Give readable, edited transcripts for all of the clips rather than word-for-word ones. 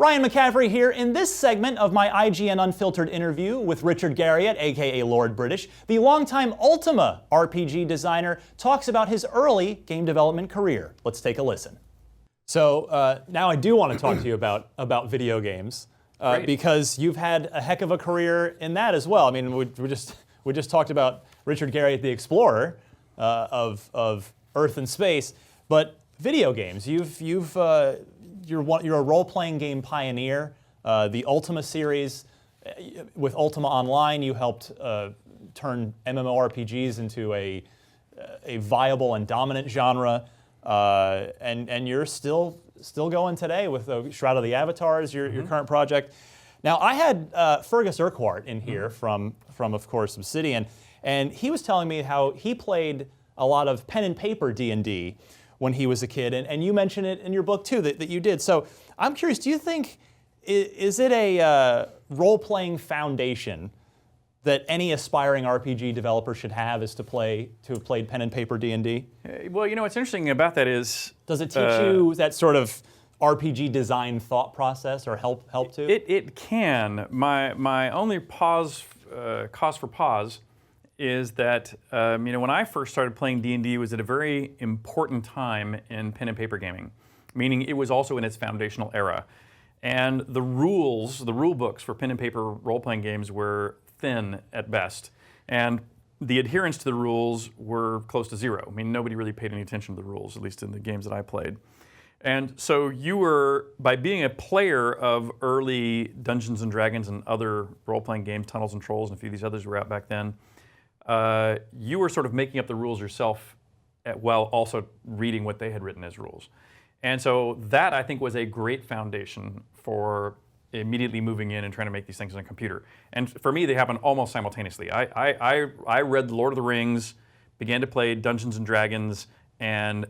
Ryan McCaffrey here in this segment of my IGN Unfiltered interview with Richard Garriott, aka Lord British. The longtime Ultima RPG designer talks about his early game development career. Let's take a listen. So now I do want to talk to you about video games because you've had a heck of a career in that as well. I mean, we just talked about Richard Garriott, the explorer of Earth and space, but video games. You're a role-playing game pioneer. The Ultima series, with Ultima Online, you helped turn MMORPGs into a viable and dominant genre, and you're still going today with Shroud of the Avatars, your current project. Now, I had Fergus Urquhart in here from of course Obsidian, and he was telling me how he played a lot of pen and paper D&D when he was a kid, and you mentioned it in your book too, that you did. So I'm curious, do you think, is it a role-playing foundation that any aspiring RPG developer should have, is to have played pen and paper D&D? Well, you know, what's interesting about that is... Does it teach you that sort of RPG design thought process, or help to? It can. My only cause for pause is that when I first started playing D&D, it was at a very important time in pen and paper gaming, meaning it was also in its foundational era. And the rule books for pen and paper role-playing games were thin at best. And the adherence to the rules were close to zero. I mean, nobody really paid any attention to the rules, at least in the games that I played. And so you were, by being a player of early Dungeons & Dragons and other role-playing games, Tunnels and Trolls, and a few of these others were out back then, you were sort of making up the rules yourself while also reading what they had written as rules. And so that, I think, was a great foundation for immediately moving in and trying to make these things on a computer. And for me, they happened almost simultaneously. I read Lord of the Rings, began to play Dungeons & Dragons, and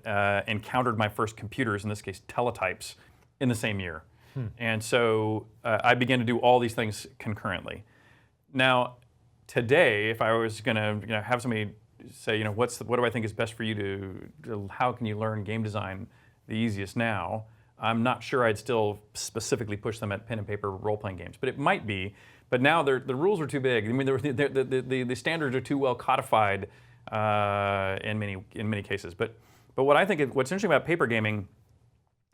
encountered my first computers, in this case teletypes, in the same year. And so I began to do all these things concurrently. Now, today, if I was going to have somebody say, what do I think is best for you how can you learn game design the easiest now, I'm not sure I'd still specifically push them at pen and paper role-playing games, but it might be. But now the rules are too big. I mean, the standards are too well codified in many cases. But what I think what's interesting about paper gaming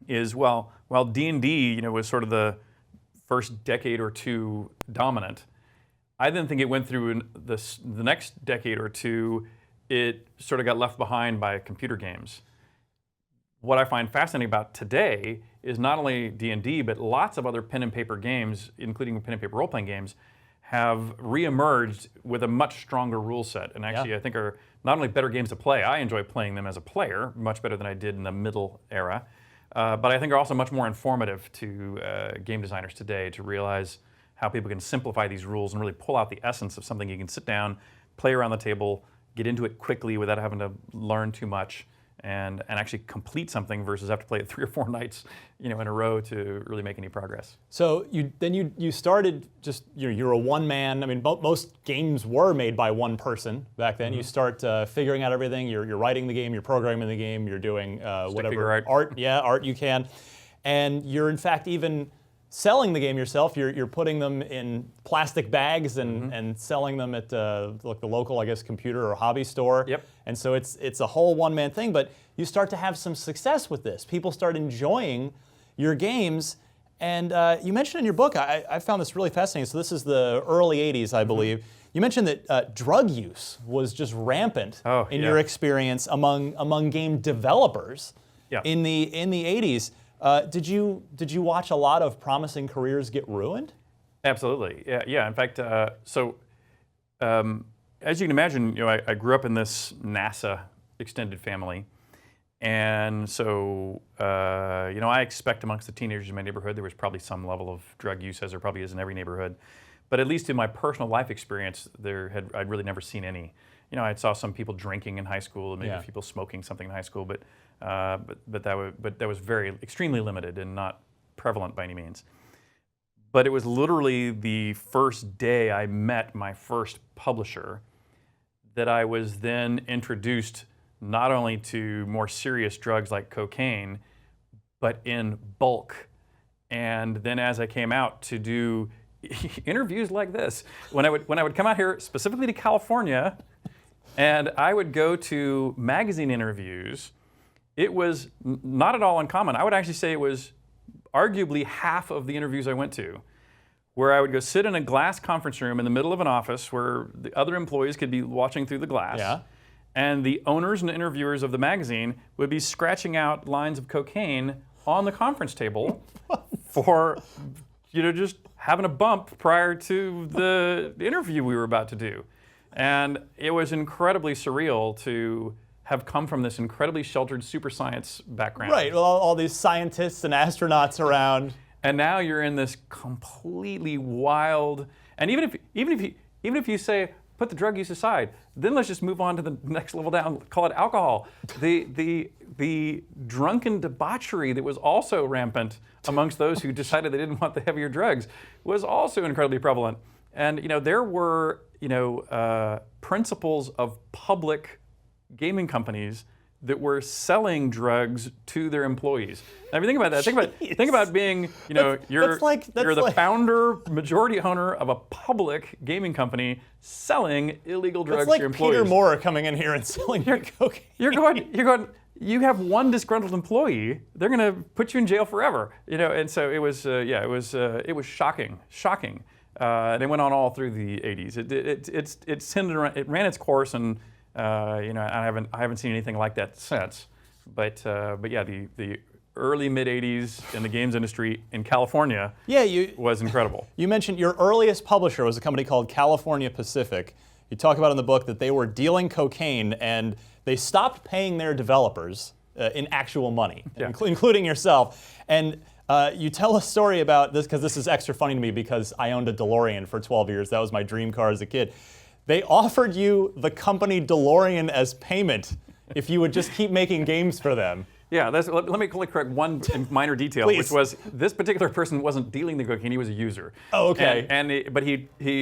is while D&D was sort of the first decade or two dominant, I then think it went through the next decade or two, it sort of got left behind by computer games. What I find fascinating about today is not only D&D, but lots of other pen and paper games, including pen and paper role-playing games, have re-emerged with a much stronger rule set, and actually I think are not only better games to play. I enjoy playing them as a player, much better than I did in the middle era, but I think are also much more informative to game designers today to realize how people can simplify these rules and really pull out the essence of something you can sit down, play around the table, get into it quickly without having to learn too much, and actually complete something versus have to play it 3 or 4 nights in a row to really make any progress. So you started just, you're a one-man. I mean, most games were made by one person back then. You start figuring out everything. You're writing the game, you're programming the game, you're doing whatever art you can, and you're in fact even selling the game yourself. You're putting them in plastic bags and selling them at the local, I guess, computer or hobby store. Yep. And so it's a whole one-man thing, but you start to have some success with this. People start enjoying your games, and you mentioned in your book, I found this really fascinating. So this is the early 80s, I believe. You mentioned that drug use was just rampant in your experience among game developers in the 80s. Did you watch a lot of promising careers get ruined? Absolutely, yeah. In fact, as you can imagine, I grew up in this NASA extended family, and so I expect amongst the teenagers in my neighborhood there was probably some level of drug use, as there probably is in every neighborhood. But at least in my personal life experience, I'd really never seen any. I saw some people drinking in high school, and maybe people smoking something in high school, but that was extremely limited and not prevalent by any means. But it was literally the first day I met my first publisher that I was then introduced not only to more serious drugs like cocaine, but in bulk And then as I came out to do interviews like this, when I would come out here specifically to California, and I would go to magazine interviews, it was not at all uncommon. I would actually say it was arguably half of the interviews I went to, where I would go sit in a glass conference room in the middle of an office where the other employees could be watching through the glass. Yeah. And the owners and interviewers of the magazine would be scratching out lines of cocaine on the conference table for, just having a bump prior to the interview we were about to do. And it was incredibly surreal to have come from this incredibly sheltered super science background. Right, well, all these scientists and astronauts around. And now you're in this completely wild, and even if you say, put the drug use aside, then let's just move on to the next level down, call it alcohol. The drunken debauchery that was also rampant amongst those who decided they didn't want the heavier drugs was also incredibly prevalent. And there were principles of public gaming companies that were selling drugs to their employees. Now, if you think about that, think about being, you're the founder, majority owner of a public gaming company selling illegal drugs to your employees. Peter Moore coming in here and selling your cocaine. You're going. You have one disgruntled employee, they're going to put you in jail forever. And so it was, it was shocking. And it went on all through the 80s. It ran its course, and I haven't seen anything like that since. But yeah, the early mid 80s in the games industry in California was incredible. You mentioned your earliest publisher was a company called California Pacific. You talk about in the book that they were dealing cocaine and they stopped paying their developers in actual money, including yourself. And you tell a story about this, because this is extra funny to me because I owned a DeLorean for 12 years. That was my dream car as a kid. They offered you the company DeLorean as payment if you would just keep making games for them. Yeah, let me correct one minor detail, which was this particular person wasn't dealing the cocaine; he was a user. Oh, okay. But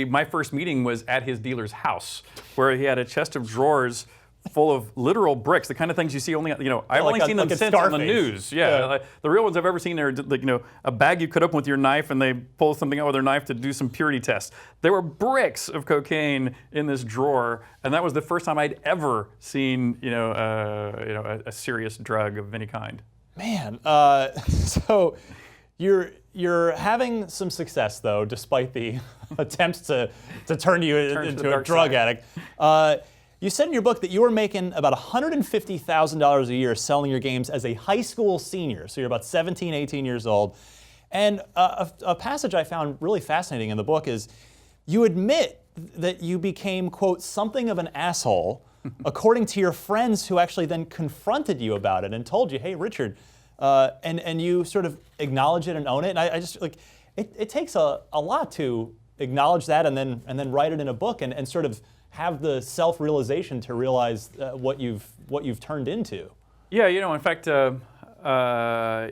my first meeting was at his dealer's house, where he had a chest of drawers full of literal bricks, the kind of things you see only, I've only seen them since on the news. Yeah. Like, the real ones I've ever seen are like, a bag you cut open with your knife and they pull something out with their knife to do some purity tests. There were bricks of cocaine in this drawer, and that was the first time I'd ever seen, a serious drug of any kind. Man, so you're having some success though, despite the attempts to turn you into a drug addict. You said in your book that you were making about $150,000 a year selling your games as a high school senior. So you're about 17, 18 years old. And a passage I found really fascinating in the book is you admit that you became, quote, something of an asshole, according to your friends who actually then confronted you about it and told you, hey, Richard, and you sort of acknowledge it and own it. And I just, like, it takes a lot to acknowledge that and then write it in a book and sort of have the self-realization to realize what you've turned into. Yeah, in fact, but I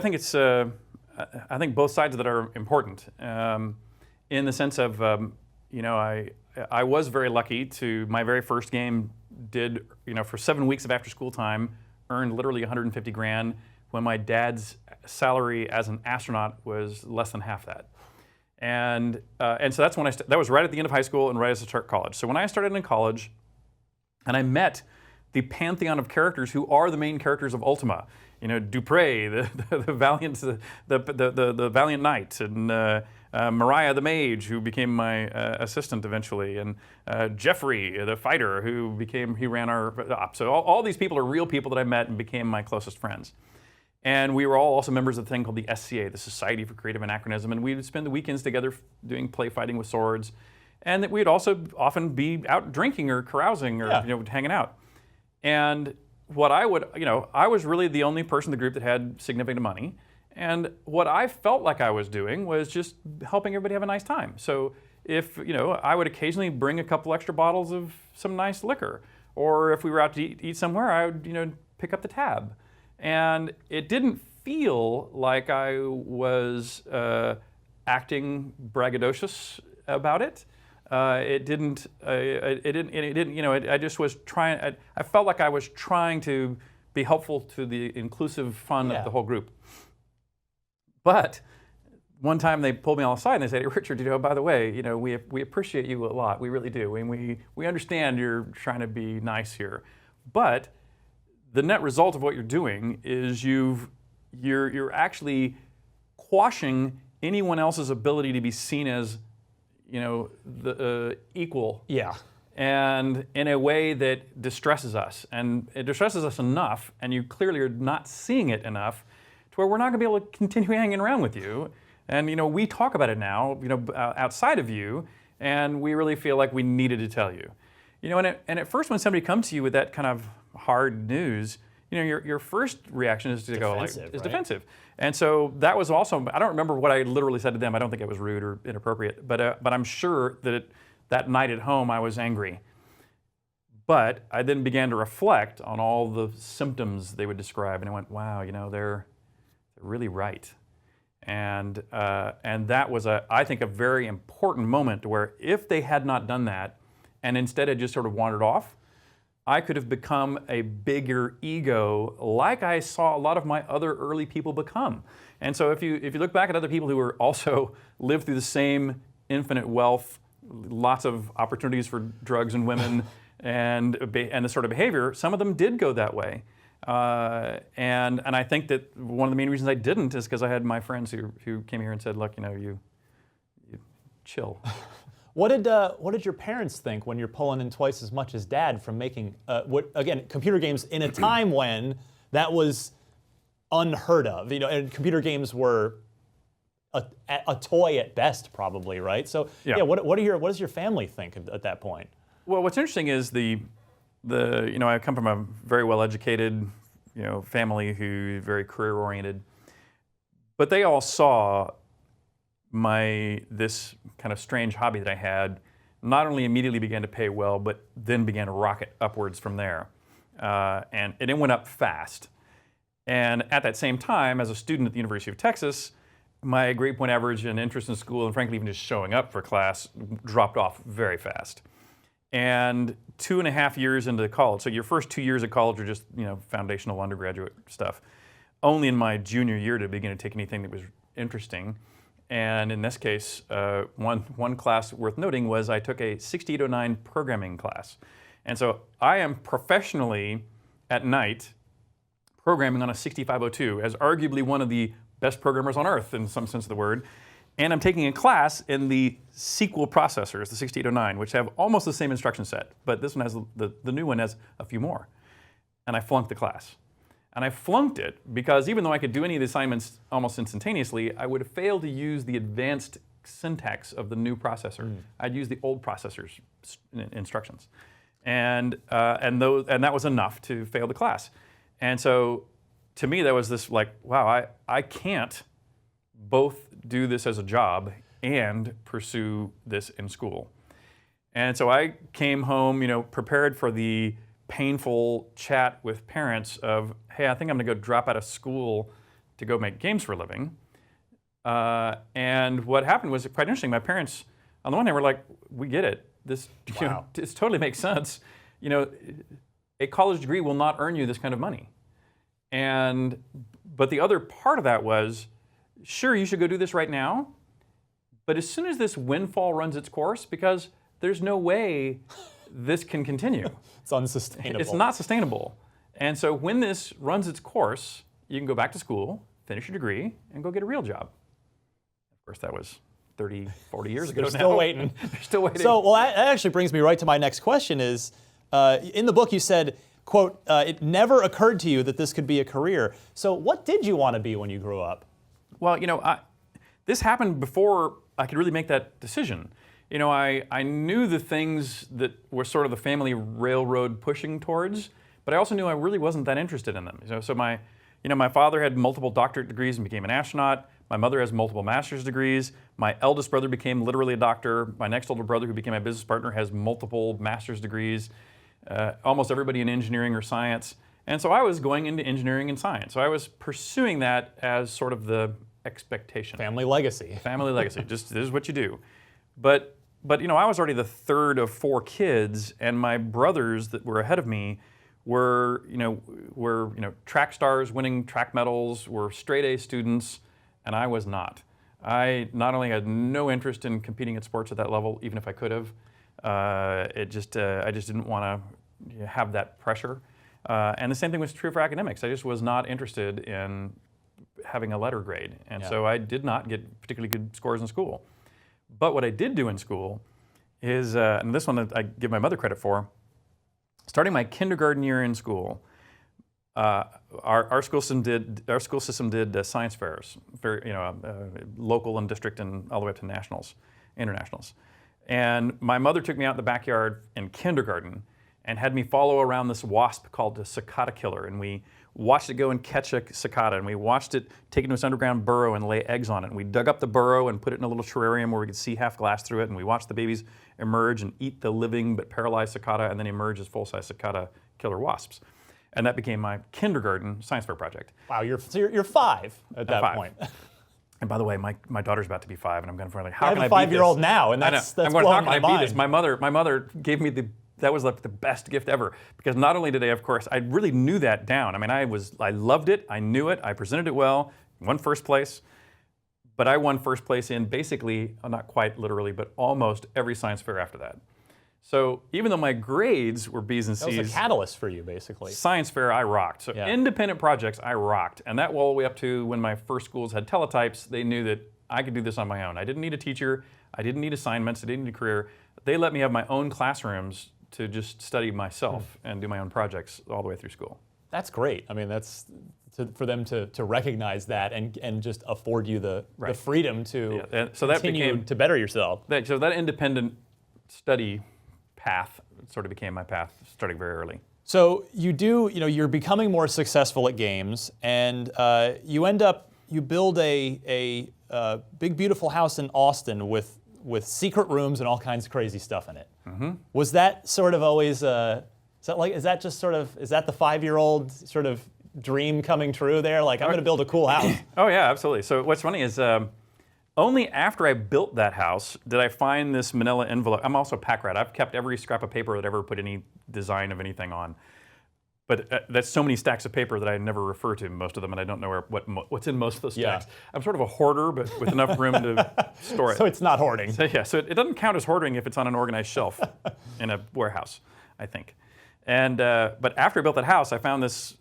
think it's I think both sides of that are important. In the sense of I was very lucky to my very first game did for 7 weeks of after school time earned literally 150 grand when my dad's salary as an astronaut was less than half that. And so that's when that was right at the end of high school and right as I started college. So when I started in college, and I met the pantheon of characters who are the main characters of Ultima, Dupre, the valiant, the valiant knight, and Mariah the mage, who became my assistant eventually, and Jeffrey the fighter, who ran our op. So all these people are real people that I met and became my closest friends. And we were all also members of the thing called the SCA, the Society for Creative Anachronism, and we would spend the weekends together doing play fighting with swords, and that we'd also often be out drinking or carousing or hanging out. And what I was really the only person in the group that had significant money, and what I felt like I was doing was just helping everybody have a nice time. So if I would occasionally bring a couple extra bottles of some nice liquor, or if we were out to eat somewhere, I would pick up the tab. And it didn't feel like I was acting braggadocious about it. I just was trying. I felt like I was trying to be helpful to the inclusive fun of the whole group. But one time they pulled me all aside and they said, "Hey, Richard, by the way, we appreciate you a lot. We really do. And we understand you're trying to be nice here. But the net result of what you're doing is you're actually quashing anyone else's ability to be seen as, the equal." Yeah. And in a way that distresses us. And it distresses us enough, and you clearly are not seeing it enough, to where we're not going to be able to continue hanging around with you. And we talk about it now, outside of you, and we really feel like we needed to tell you. And at first when somebody comes to you with that kind of hard news, your first reaction is to go defensive. And so that was also, I don't remember what I literally said to them. I don't think it was rude or inappropriate, but I'm sure that that night at home I was angry. But I then began to reflect on all the symptoms they would describe, and I went, wow, they're really right. And that was, I think, a very important moment to where if they had not done that and instead had just sort of wandered off, I could have become a bigger ego like I saw a lot of my other early people become. And so if you look back at other people who were also lived through the same infinite wealth, lots of opportunities for drugs and women and the sort of behavior, some of them did go that way. And I think that one of the main reasons I didn't is because I had my friends who came here and said, look, you chill. What did your parents think when you're pulling in twice as much as Dad from making, computer games in a time when that was unheard of? And computer games were a toy at best, probably, right? So what does your family think at that point? Well, what's interesting is I come from a very well-educated, family who very career-oriented, but they all saw this kind of strange hobby that I had not only immediately began to pay well, but then began to rocket upwards from there, and it went up fast. And at that same time, as a student at the University of Texas, my grade point average and interest in school, and frankly even just showing up for class, dropped off very fast. And 2.5 years into college, so your first 2 years of college are just foundational undergraduate stuff. Only in my junior year to begin to take anything that was interesting. And in this case, one class worth noting was I took a 6809 programming class. And so I am professionally at night programming on a 6502 as arguably one of the best programmers on earth in some sense of the word. And I'm taking a class in the sequel processors, the 6809, which have almost the same instruction set, but this one has the new one has a few more. And I flunked the class. And I flunked it because even though I could do any of the assignments almost instantaneously, I would have failed to use the advanced syntax of the new processor. I'd use the old processor's instructions. And that was enough to fail the class. And so to me, that was this like, wow, I can't both do this as a job and pursue this in school. And so I came home, prepared for the painful chat with parents of, hey, I think I'm gonna go drop out of school to go make games for a living. And what happened was quite interesting. My parents, on the one hand, were like, we get it. This, this totally makes sense. A college degree will not earn you this kind of money. But the other part of that was, sure, you should go do this right now, but as soon as this windfall runs its course, because there's no way this can continue. It's unsustainable. It's not sustainable. And so when this runs its course, you can go back to school, finish your degree, and go get a real job. Of course, that was 30, 40 years ago now. They're still waiting. They're still waiting. So, well, that actually brings me right to my next question is, in the book you said, quote, it never occurred to you that this could be a career. So what did you want to be when you grew up? Well, this happened before I could really make that decision. I knew the things that were sort of the family railroad pushing towards, but I also knew I really wasn't that interested in them. So my father had multiple doctorate degrees and became an astronaut. My mother has multiple master's degrees. My eldest brother became literally a doctor. My next older brother, who became my business partner, has multiple master's degrees. Almost everybody in engineering or science. And so I was going into engineering and science. So I was pursuing that as sort of the expectation. Family legacy. Family legacy. Just this is what you do. But I was already the third of 4 kids, and my brothers that were ahead of me were track stars, winning track medals, were straight A students, and I was not. I not only had no interest in competing at sports at that level, even if I could have, I just didn't want to have that pressure. And the same thing was true for academics. I just was not interested in having a letter grade. And so I did not get particularly good scores in school. But what I did do in school is, and this one I give my mother credit for, starting my kindergarten year in school, our school system did science fairs, local and district and all the way up to nationals, internationals. And my mother took me out in the backyard in kindergarten and had me follow around this wasp called a cicada killer. And we watched it go and catch a cicada, and we watched it take it into its underground burrow and lay eggs on it. And we dug up the burrow and put it in a little terrarium where we could see half glass through it, and we watched the babies emerge and eat the living but paralyzed cicada and then emerge as full-size cicada killer wasps. And that became my kindergarten science fair project. Wow, you're 5 at that point. And by the way, my daughter's about to be 5, and I'm going to like, how can I beat this? I have a 5-year-old now, and that's blowing my mind. My mother gave me that was like the best gift ever, because not only did I, of course, I really knew that down. I mean, I loved it, I knew it, I presented it well, won first place, but I won first place in basically, not quite literally, but almost every science fair after that. So even though my grades were B's and C's, that was a catalyst for you, basically. Science fair, I rocked. So independent projects, I rocked, and that all the way up to when my first schools had teletypes, they knew that I could do this on my own. I didn't need a teacher, I didn't need assignments, I didn't need a career. They let me have my own classrooms to just study myself and do my own projects all the way through school. That's great. I mean, that's for them to recognize that and just afford you the freedom to continue to better yourself. So that independent study path sort of became my path starting very early. So you're becoming more successful at games, and you build a big, beautiful house in Austin with secret rooms and all kinds of crazy stuff in it. Mm-hmm. Was that sort of always, is that the 5-year-old sort of dream coming true there? Like, I'm going to build a cool house. Oh yeah, absolutely. So what's funny is only after I built that house did I find this manila envelope. I'm also a pack rat. I've kept every scrap of paper that ever put any design of anything on. But that's so many stacks of paper that I never refer to most of them, and I don't know what's in most of those stacks. Yeah. I'm sort of a hoarder, but with enough room to store it. So it's not hoarding. So it doesn't count as hoarding if it's on an organized shelf in a warehouse, I think. And but after I built that house, I found this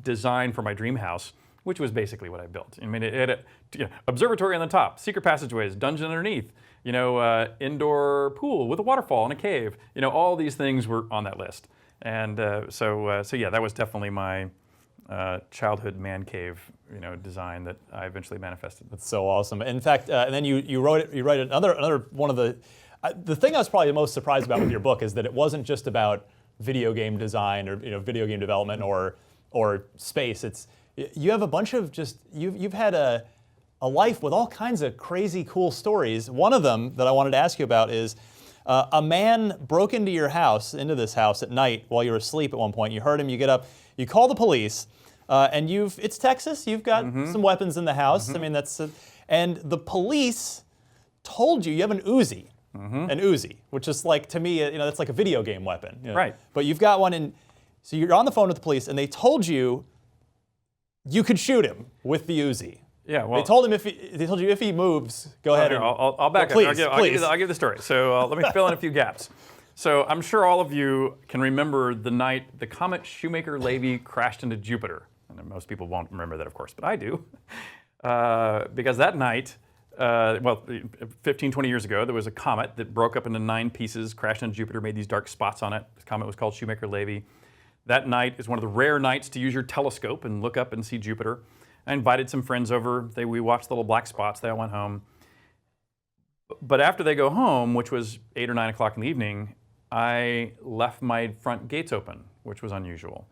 design for my dream house, which was basically what I built. I mean, it had a observatory on the top, secret passageways, dungeon underneath, indoor pool with a waterfall and a cave. All these things were on that list. And so yeah, that was definitely my childhood man cave, design that I eventually manifested. That's so awesome. In fact, and then you wrote another one of the thing I was probably the most surprised about with your book is that it wasn't just about video game design or video game development or space. You have a bunch of you've had a life with all kinds of crazy cool stories. One of them that I wanted to ask you about is a man broke into this house at night while you were asleep at one point. You heard him, you get up, you call the police, and it's Texas, you've got some weapons in the house. I mean, and the police told you have an Uzi. An Uzi, which is like, to me, that's like a video game weapon. Right. But you've got one, and so you're on the phone with the police, and they told you could shoot him with the Uzi. Yeah, well, they told you if he moves, go ahead. I'll back up. I'll give the story. So let me fill in a few gaps. So I'm sure all of you can remember the night the comet Shoemaker-Levy crashed into Jupiter. And most people won't remember that, of course, but I do. Because that night, 15, 20 years ago, there was a comet that broke up into 9 pieces, crashed into Jupiter, made these dark spots on it. The comet was called Shoemaker-Levy. That night is one of the rare nights to use your telescope and look up and see Jupiter. I invited some friends over. We watched the little black spots. They all went home. But after they go home, which was 8 or 9 o'clock in the evening, I left my front gates open, which was unusual.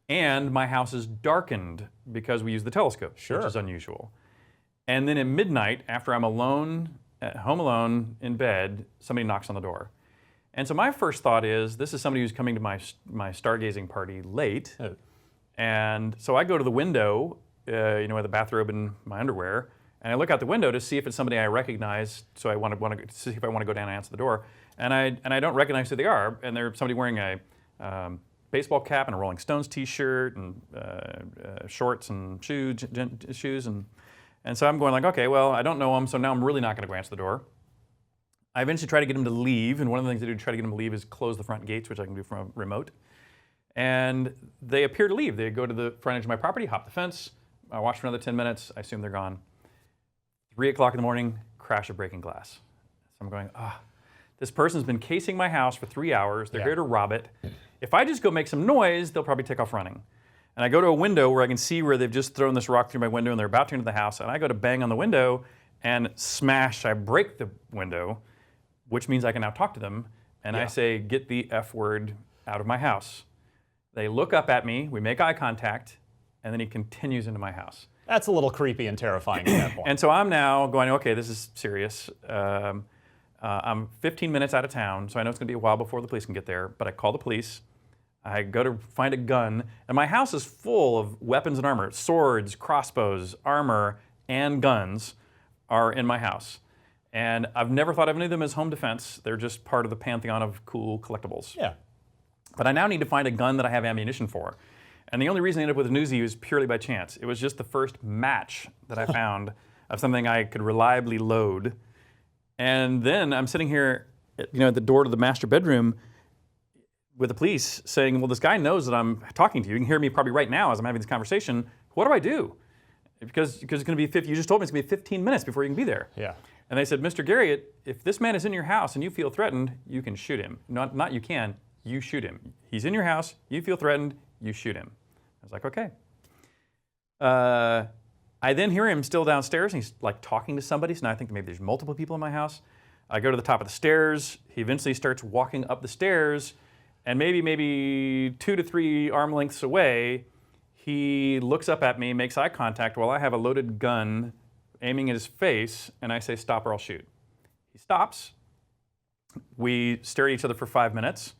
And my house is darkened because we use the telescope, which is unusual. And then at midnight, after I'm alone, at home alone, in bed, somebody knocks on the door. And so my first thought is, this is somebody who's coming to my stargazing party late. Oh. And so I go to the window, with a bathrobe and my underwear, and I look out the window to see if it's somebody I recognize. So I want to see if I want to go down and answer the door, and I don't recognize who they are. And they're somebody wearing a baseball cap and a Rolling Stones T-shirt and shorts and shoes And so I'm going like, okay, well, I don't know him, so now I'm really not going to go answer the door. I eventually try to get him to leave, and one of the things I do to try to get him to leave is close the front gates, which I can do from a remote. And they appear to leave. They go to the front edge of my property, hop the fence, I watch for another 10 minutes, I assume they're gone. 3 o'clock in the morning, crash of breaking glass. So I'm going, this person's been casing my house for 3 hours, they're here to rob it. If I just go make some noise, they'll probably take off running. And I go to a window where I can see where they've just thrown this rock through my window and they're about to enter the house, and I go to bang on the window and smash, I break the window, which means I can now talk to them, and I say, get the F word out of my house. They look up at me, we make eye contact, and then he continues into my house. That's a little creepy and terrifying at that point. And so I'm now going, okay, this is serious. I'm 15 minutes out of town, so I know it's going to be a while before the police can get there, but I call the police. I go to find a gun, and my house is full of weapons and armor. Swords, crossbows, armor, and guns are in my house. And I've never thought of any of them as home defense. They're just part of the pantheon of cool collectibles. Yeah. But I now need to find a gun that I have ammunition for. And the only reason I ended up with a Uzi was purely by chance. It was just the first match that I found of something I could reliably load. And then I'm sitting here, at the door to the master bedroom with the police saying, well, this guy knows that I'm talking to you. You can hear me probably right now as I'm having this conversation. What do I do? Because it's going to be you just told me it's going to be 15 minutes before you can be there. Yeah. And they said, Mr. Garriott, if this man is in your house and you feel threatened, you can shoot him. Not you can, you shoot him. He's in your house, you feel threatened, you shoot him. I was like, okay. I then hear him still downstairs, and he's like talking to somebody, so now I think maybe there's multiple people in my house. I go to the top of the stairs, he eventually starts walking up the stairs, and maybe 2 to 3 arm lengths away, he looks up at me, makes eye contact while I have a loaded gun aiming at his face, and I say, stop or I'll shoot. He stops. We stare at each other for 5 minutes,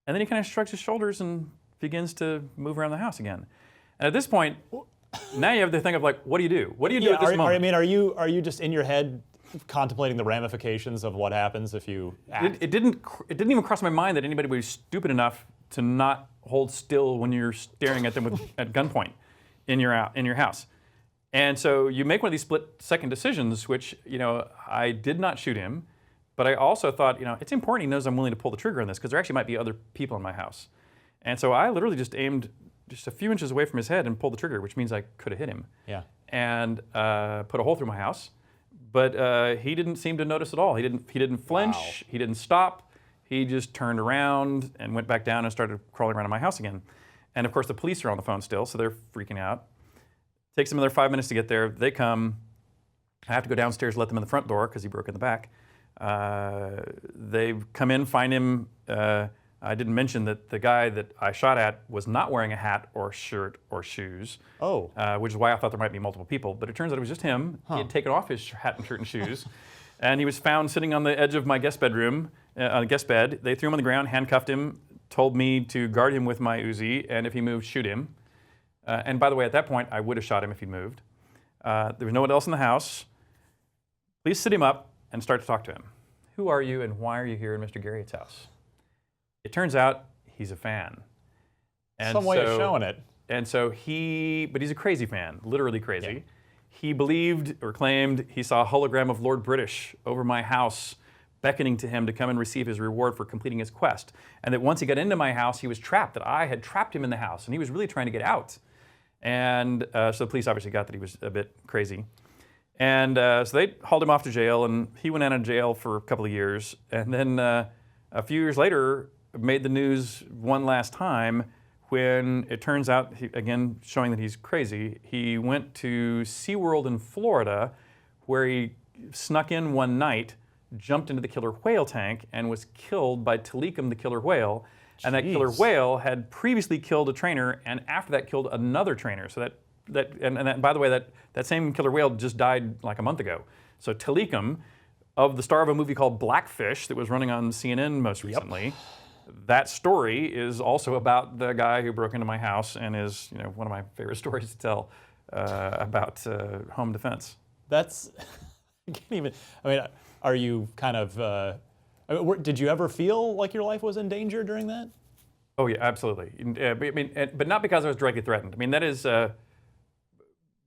and then he kind of shrugs his shoulders and begins to move around the house again. And at this point, now you have the thing of like, what do you do? What do you do at this moment? Are you just in your head contemplating the ramifications of what happens if you act? It didn't even cross my mind that anybody would be stupid enough to not hold still when you're staring at them at gunpoint in your house. And so you make one of these split-second decisions, which, I did not shoot him, but I also thought, it's important he knows I'm willing to pull the trigger on this, because there actually might be other people in my house. And so I literally just aimed just a few inches away from his head and pulled the trigger, which means I could have hit him. Yeah. And put a hole through my house. But he didn't seem to notice at all. He didn't flinch. Wow. He didn't stop. He just turned around and went back down and started crawling around in my house again. And of course, the police are on the phone still, so they're freaking out. Takes them another 5 minutes to get there. They come. I have to go downstairs, let them in the front door because he broke in the back. They come in, find him. I didn't mention that the guy that I shot at was not wearing a hat or shirt or shoes. Oh. Which is why I thought there might be multiple people. But it turns out it was just him. He had taken off his hat and shirt and shoes. And he was found sitting on the edge of my guest bedroom, on a guest bed. They threw him on the ground, handcuffed him, told me to guard him with my Uzi, and if he moved, shoot him. And by the way, at that point, I would have shot him if he moved. There was no one else in the house. Please sit him up and start to talk to him. Who are you and why are you here in Mr. Garriott's house? It turns out he's a fan. And some way of showing it. And so but he's a crazy fan, literally crazy. Yeah. He believed or claimed he saw a hologram of Lord British over my house beckoning to him to come and receive his reward for completing his quest. And that once he got into my house, he was trapped, that I had trapped him in the house, and he was really trying to get out. And so the police obviously got that he was a bit crazy. And so they hauled him off to jail, and he went out of jail for a couple of years. And then a few years later, made the news one last time when it turns out, again, showing that he's crazy, he went to SeaWorld in Florida, where he snuck in one night, jumped into the killer whale tank, and was killed by Talikum, the killer whale. And that killer whale had previously killed a trainer, and after that killed another trainer. So by the way, that same killer whale just died like a month ago. So Talikum, of the star of a movie called Blackfish that was running on CNN most recently, that story is also about the guy who broke into my house and is one of my favorite stories to tell about home defense. That's, I can't even, are you kind of, did you ever feel like your life was in danger during that? Oh yeah, absolutely. But not because I was directly threatened. That is,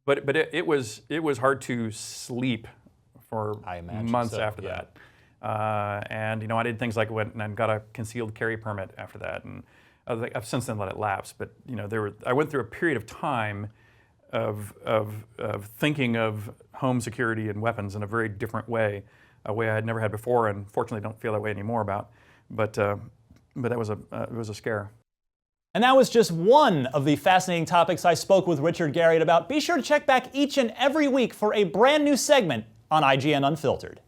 But it was hard to sleep for I imagine months so, after yeah. that. And I did things like went and got a concealed carry permit after that, and I've since then let it lapse. But I went through a period of time of thinking of home security and weapons in a very different way, a way I had never had before, and fortunately don't feel that way anymore about. But that was it was a scare. And that was just one of the fascinating topics I spoke with Richard Garriott about. Be sure to check back each and every week for a brand new segment on IGN Unfiltered.